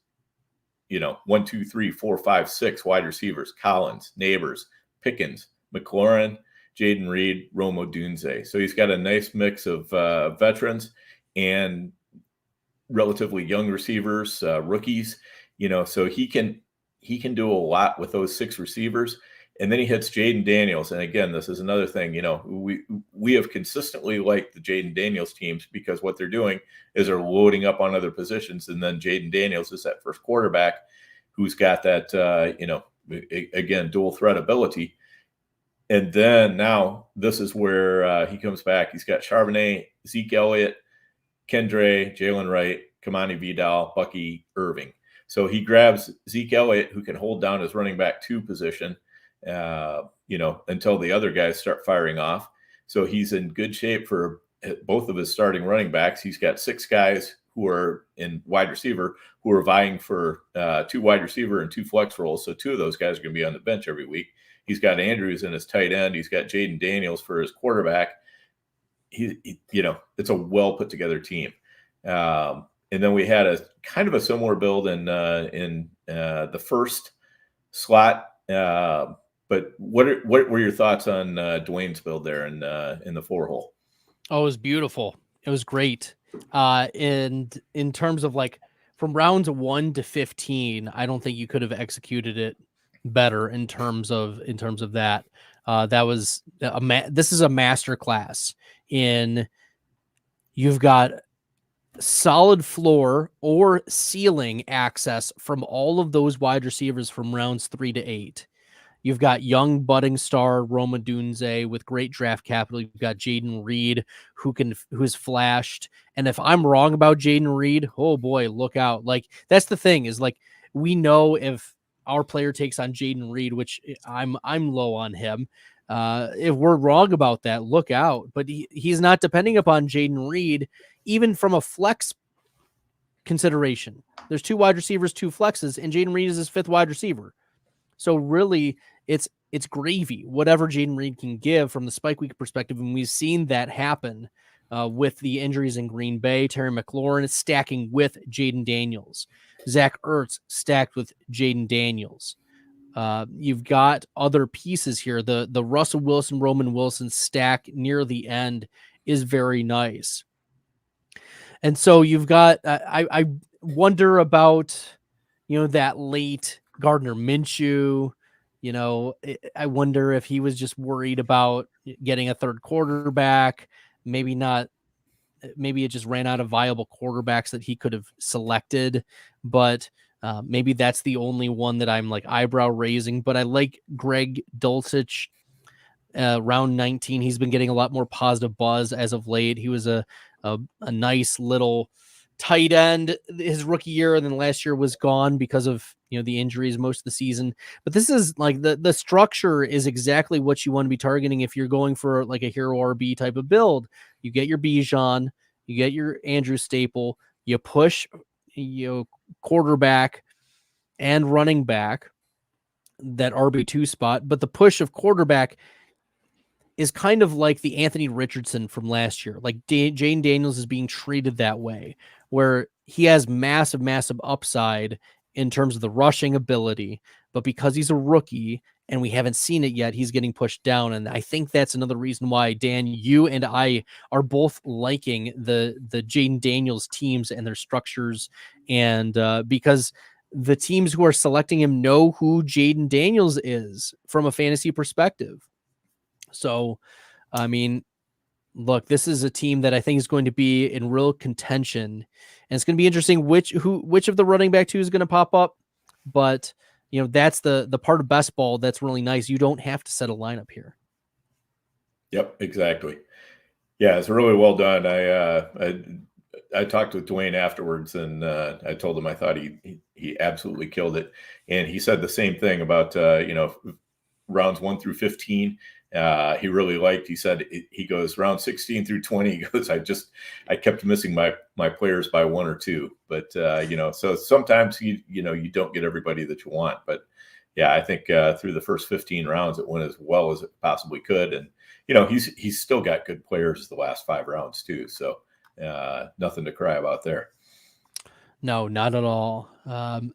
1, 2, 3, 4, 5, 6 wide receivers: Collins, Neighbors, Pickens, McLaurin, Jaden Reed, Rome Odunze. So he's got a nice mix of veterans and relatively young receivers, rookies, so he can do a lot with those 6 receivers. And then he hits Jaden Daniels. And again, this is another thing, we have consistently liked the Jaden Daniels teams, because what they're doing is they're loading up on other positions. And then Jaden Daniels is that first quarterback who's got that, again, dual threat ability. And then now this is where he comes back. He's got Charbonnet, Zeke Elliott, Kendre, Jalen Wright, Kamani Vidal, Bucky Irving. So he grabs Zeke Elliott, who can hold down his running back 2 position, until the other guys start firing off. So he's in good shape for both of his starting running backs. He's got 6 guys who are in wide receiver who are vying for 2 wide receiver and 2 flex roles. So 2 of those guys are going to be on the bench every week. He's got Andrews in his tight end. He's got Jaden Daniels for his quarterback. He it's a well put together team. And then we had a kind of a similar build in the first slot. But what were your thoughts on Dwayne's build there in the 4-hole? Oh, it was beautiful. It was great. And in terms of like from rounds 1 to 15, I don't think you could have executed it better in terms of that. That was this is a master class in you've got solid floor or ceiling access from all of those wide receivers from rounds 3 to 8. You've got young budding star Roma Dunze with great draft capital. You've got Jaden Reed who's flashed. And if I'm wrong about Jaden Reed, oh boy, look out. Like that's the thing is like we know if our player takes on Jaden Reed, which I'm low on him. If we're wrong about that, look out. But he's not depending upon Jaden Reed, even from a flex consideration. There's 2 wide receivers, 2 flexes, and Jaden Reed is his 5th wide receiver. So really, it's gravy, whatever Jaden Reed can give from the spike week perspective. And we've seen that happen with the injuries in Green Bay. Terry McLaurin is stacking with Jaden Daniels. Zach Ertz stacked with Jaden Daniels. You've got other pieces here. The Russell Wilson, Roman Wilson stack near the end is very nice. And so you've got, I wonder about, that late Gardner Minshew. I wonder if he was just worried about getting a 3rd quarterback. Maybe not. Maybe it just ran out of viable quarterbacks that he could have selected, but maybe that's the only one that I'm like eyebrow raising. But I like Greg Dulcich, round 19. He's been getting a lot more positive buzz as of late. He was a nice little tight end his rookie year, and then last year was gone because of the injuries most of the season. But this is like the structure is exactly what you want to be targeting if you're going for like a hero RB type of build. You get your Bijan, you get your Andrew Staple, you push quarterback and running back, that RB2 spot. But the push of quarterback is kind of like the Anthony Richardson from last year. Like Jane Daniels is being treated that way, where he has massive, massive upside in terms of the rushing ability, but because he's a rookie and we haven't seen it yet, he's getting pushed down. And I think that's another reason why, Dan, you and I are both liking the Jaden Daniels teams and their structures. And because the teams who are selecting him know who Jaden Daniels is from a fantasy perspective. So, I mean, look, this is a team that I think is going to be in real contention, and it's going to be interesting which of the running back 2 is going to pop up. But that's the part of best ball that's really nice. You don't have to set a lineup here. Yep, exactly. Yeah, it's really well done. I talked with Dwayne afterwards, and I told him I thought he absolutely killed it, and he said the same thing about rounds 1 through 15. He really liked. He said he goes round 16 through 20. He goes, I kept missing my players by 1 or 2, but so sometimes you don't get everybody that you want. But yeah, I think through the first 15 rounds it went as well as it possibly could, and he's still got good players the last 5 rounds too. So nothing to cry about there. No, not at all.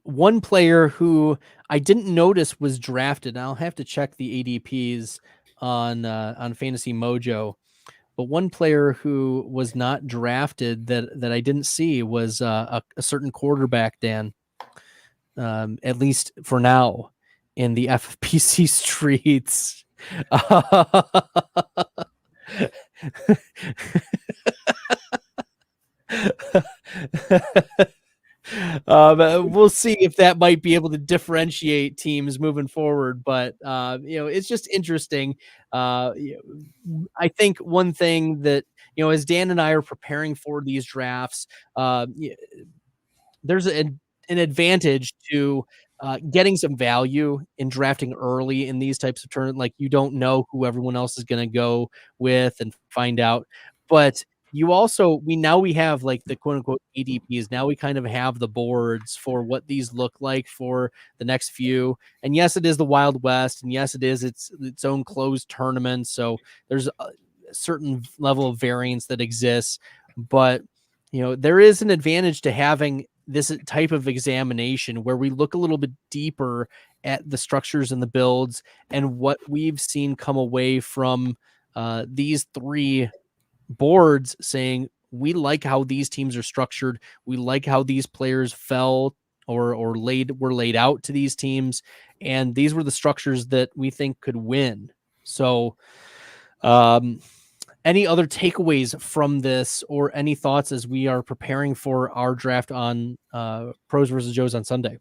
One player who I didn't notice was drafted, and I'll have to check the ADPs on Fantasy Mojo, but one player who was not drafted that I didn't see was a certain quarterback, Dan, at least for now in the FFPC streets. We'll see if that might be able to differentiate teams moving forward, but it's just interesting. I think one thing that as Dan and I are preparing for these drafts, there's an advantage to getting some value in drafting early in these types of tournaments. Like, you don't know who everyone else is going to go with and find out, but you also we have like the quote unquote ADPs. Now we kind of have the boards for what these look like for the next few. And yes, it is the Wild West, and yes, it is its own closed tournament. So there's a certain level of variance that exists, but there is an advantage to having this type of examination where we look a little bit deeper at the structures and the builds and what we've seen come away from these three boards, saying we like how these teams are structured. We like how these players fell or were laid out to these teams. And these were the structures that we think could win. So, any other takeaways from this or any thoughts as we are preparing for our draft on Pros versus Joes on Sunday?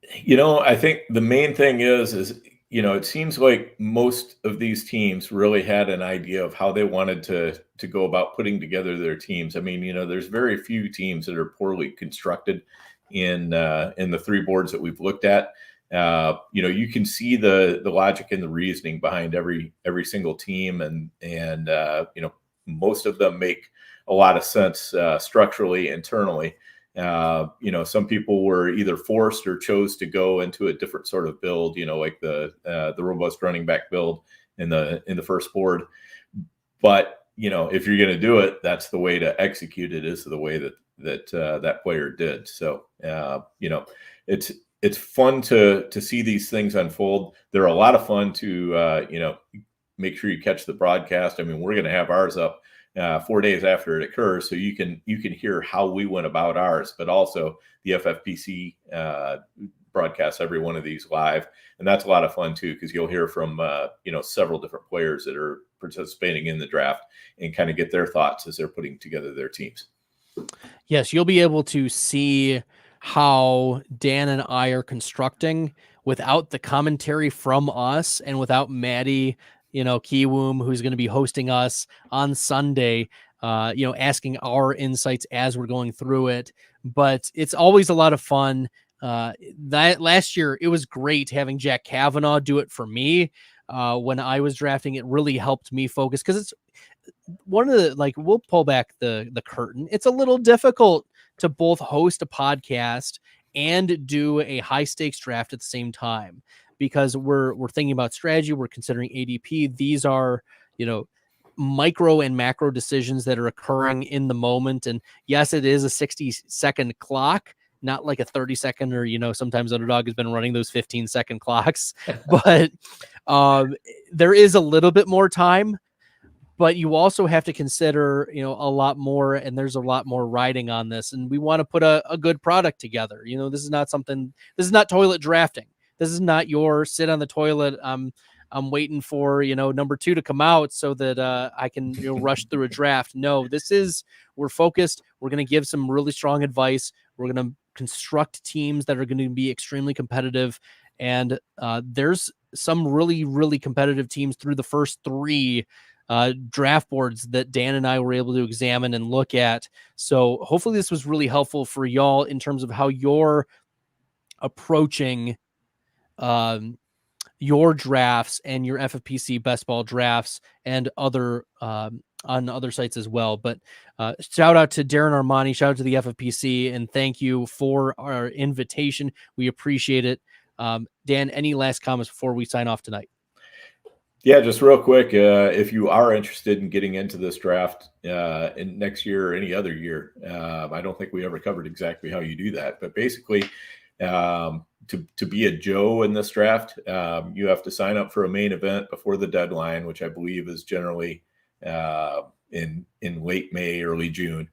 I think the main thing is it seems like most of these teams really had an idea of how they wanted to go about putting together their teams. I mean, there's very few teams that are poorly constructed in the three boards that we've looked at. You can see the logic and the reasoning behind every single team, and most of them make a lot of sense structurally, internally. Some people were either forced or chose to go into a different sort of build, like the robust running back build in the first board. But if you're going to do it, that's the way to execute it, is the way that player did. So it's fun to see these things unfold. They're a lot of fun to make sure you catch the broadcast. I mean, we're going to have ours up 4 days after it occurs, so you can hear how we went about ours, but also the FFPC broadcasts every one of these live, and that's a lot of fun too, because you'll hear from several different players that are participating in the draft and kind of get their thoughts as they're putting together their teams. Yes, you'll be able to see how Dan and I are constructing without the commentary from us and without Maddie, Kiwoom, who's going to be hosting us on Sunday, asking our insights as we're going through it. But it's always a lot of fun. That last year, it was great having Jack Kavanaugh do it for me. When I was drafting, it really helped me focus, because it's one of the, we'll pull back the curtain. It's a little difficult to both host a podcast and do a high stakes draft at the same time, because we're thinking about strategy. We're considering ADP. These are, micro and macro decisions that are occurring in the moment. And yes, it is a 60-second clock, not like a 30-second, or, sometimes Underdog has been running those 15-second clocks, but there is a little bit more time. But you also have to consider, a lot more, and there's a lot more riding on this. And we want to put a good product together. This is not toilet drafting. This is not your sit on the toilet. I'm waiting for, number 2 to come out so that I can rush through a draft. No, we're focused. We're going to give some really strong advice. We're going to construct teams that are going to be extremely competitive. And there's some really, really competitive teams through the first 3 draft boards that Dan and I were able to examine and look at. So hopefully this was really helpful for y'all in terms of how you're approaching your drafts and your FFPC best ball drafts and other on other sites as well. But shout out to Darren Armani, shout out to the FFPC, and thank you for our invitation. We appreciate it. Dan, any last comments before we sign off tonight? Yeah, just real quick, if you are interested in getting into this draft in next year or any other year, I don't think we ever covered exactly how you do that. But basically, to be a Joe in this draft, you have to sign up for a main event before the deadline, which I believe is generally in late May, early June.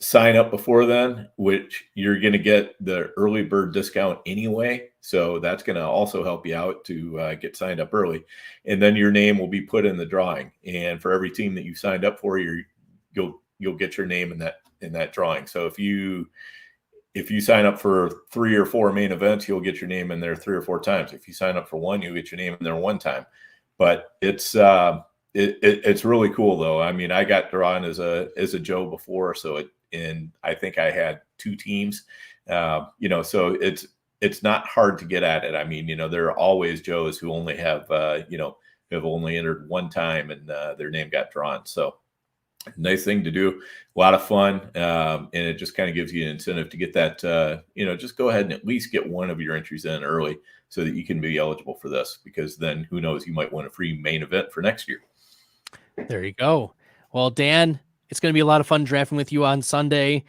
Sign up before then, which you're going to get the early bird discount anyway. So that's going to also help you out to get signed up early. And then your name will be put in the drawing. And for every team that you signed up for, you'll get your name in that drawing. So if you sign up for 3 or 4 main events, you'll get your name in there 3 or 4 times. If you sign up for 1, you'll get your name in there 1 time. But it's really cool though. I mean, I got drawn as a Joe before, and I think I had 2 teams, so it's not hard to get at it. I mean, there are always Joes who only have, have only entered one time, and their name got drawn. So nice thing to do, a lot of fun, and it just kind of gives you an incentive to get that, just go ahead and at least get one of your entries in early so that you can be eligible for this, because then who knows, you might win a free main event for next year. There you go. Well, Dan, it's going to be a lot of fun drafting with you on Sunday.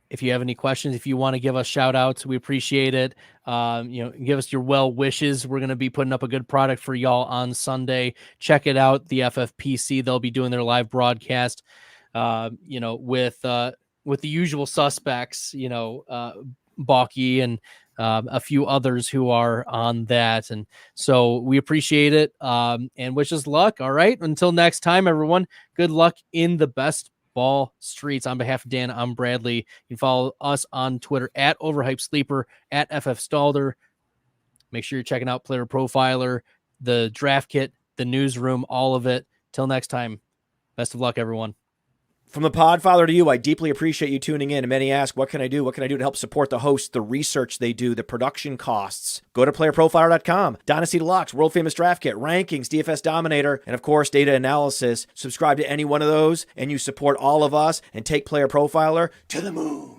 If you have any questions, if you want to give us shout outs, we appreciate it. Give us your well wishes. We're going to be putting up a good product for y'all on Sunday. Check it out. The FFPC, they'll be doing their live broadcast, with the usual suspects, Balky and a few others who are on that. And so we appreciate it, and wish us luck. All right. Until next time, everyone, good luck in the best ball streets. On behalf of Dan, I'm Bradley. You can follow us on Twitter at Overhyped Sleeper, at FF Stalder. Make sure you're checking out Player Profiler, the draft kit, the newsroom, all of it. Till next time, best of luck, everyone. From the Podfather to you, I deeply appreciate you tuning in. And many ask, what can I do? What can I do to help support the hosts, the research they do, the production costs? Go to playerprofiler.com, Dynasty Deluxe, World Famous Draft Kit, Rankings, DFS Dominator, and of course, data analysis. Subscribe to any one of those, and you support all of us and take Player Profiler to the moon.